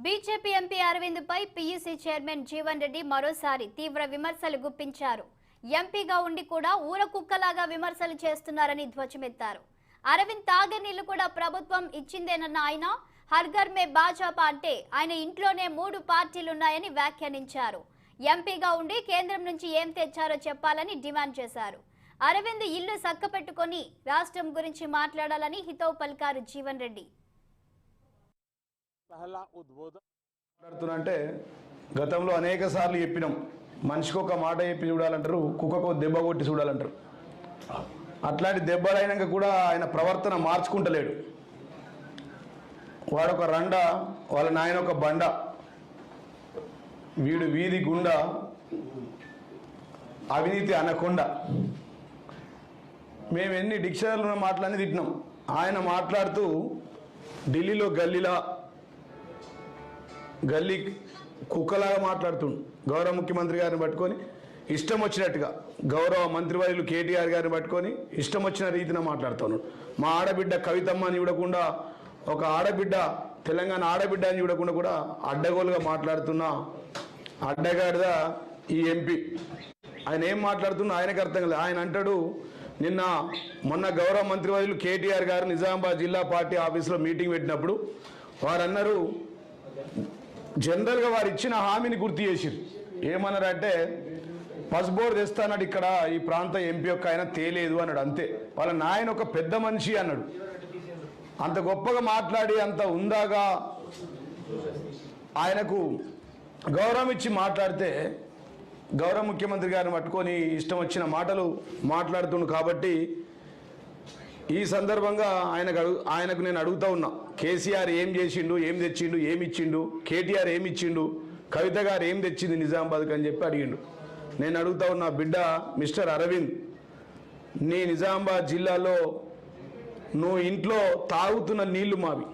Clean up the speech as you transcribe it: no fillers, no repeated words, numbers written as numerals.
BJP MP Arvind పై PUC chairman Jeevan Reddy మరోసారి తీవ్ర విమర్శలు గుప్పించారు. ఎంపీగా ఉండి కూడా ఊర కుక్కలాగా విమర్శలు చేస్తున్నారని ధ్వజమెత్తారు. అరవింద్ తాగే నీళ్లు కూడా ప్రభుత్వం ఇచ్చిందేనన్న ఆయన హర్ఘర్ మే భాజపా అంటే ఆయన ఇంట్లోనే 3 పార్టీలున్నాయని వ్యాఖ్యానించారు. ఎంపీగా ఉండి కేంద్రం నుంచి ఏం తెచ్చారో చెప్పాలని డిమాండ్ చేశారు. అరవింద్ ఇల్లు సక్కపెట్టుకొని రాష్ట్రం గురించి మాట్లాడాలని హితవు పలికారు జీవన్ రెడ్డి. మాట్లాడుతున్నంటే గతంలో అనేక సార్లు చెప్పినాం, మనిషికి ఒక మాట చెప్పి చూడాలంటారు, కుక్కకు దెబ్బ కొట్టి చూడాలంటారు. అట్లాంటి దెబ్బలైనాక కూడా ఆయన ప్రవర్తన మార్చుకుంటలేడు. వాడొక రండ, వాళ్ళ నాయన ఒక బండ, వీడు వీధి గుండా, అవినీతి అనకుండా. మేము ఎన్ని డిక్షనరీలో మాటలన్నీ తిట్టినాం. ఆయన మాట్లాడుతూ ఢిల్లీలో గల్లీ కుక్కలాగా మాట్లాడుతుండు. గౌరవ ముఖ్యమంత్రి గారిని పట్టుకొని ఇష్టం వచ్చినట్టుగా, గౌరవ మంత్రివర్యులు కేటీఆర్ గారిని పట్టుకొని ఇష్టం వచ్చిన రీతిన మాట్లాడుతున్నాడు. మా ఆడబిడ్డ కవితమ్మని చూడకుండా, ఒక ఆడబిడ్డ, తెలంగాణ ఆడబిడ్డ అని చూడకుండా కూడా అడ్డగోలుగా మాట్లాడుతున్న అడ్డగాడిద ఈ ఎంపీ. ఆయన ఏం మాట్లాడుతున్నా ఆయనకు అర్థం కాలేదు. ఆయన అంటాడు, మొన్న గౌరవ మంత్రివర్యులు కేటీఆర్ గారు నిజామాబాద్ జిల్లా పార్టీ ఆఫీసులో మీటింగ్ పెట్టినప్పుడు వారు అన్నారు, జనరల్గా వారు ఇచ్చిన హామీని గుర్తు చేసిరు. ఏమన్నారంటే పసుబోర్డు తెస్తానన్నాడు, ఇక్కడ ఈ ప్రాంత ఎంపీ యొక్క ఆయన తేలేదు అన్నాడు. అంతే. వాళ్ళ నాయన ఒక పెద్ద మనిషి అన్నాడు. అంత గొప్పగా మాట్లాడి, అంత ఉందాగా ఆయనకు గౌరవం ఇచ్చి మాట్లాడితే గౌరవ ముఖ్యమంత్రి గారిని పట్టుకొని ఇష్టం వచ్చిన మాటలు మాట్లాడుతుండు. కాబట్టి ఈ సందర్భంగా ఆయనకు నేను అడుగుతా ఉన్నా, కేసీఆర్ ఏం చేసిండు, ఏం తెచ్చిండు, ఏమి ఇచ్చిండు, కేటీఆర్ ఏమి ఇచ్చిండు, కవిత గారు ఏం తెచ్చింది నిజామాబాద్కి అని చెప్పి అడిగిండు. నేను అడుగుతా ఉన్నా, బిడ్డ మిస్టర్ అరవింద్, నీ నిజామాబాద్ జిల్లాలో నువ్వు ఇంట్లో తాగుతున్న నీళ్లు మావి.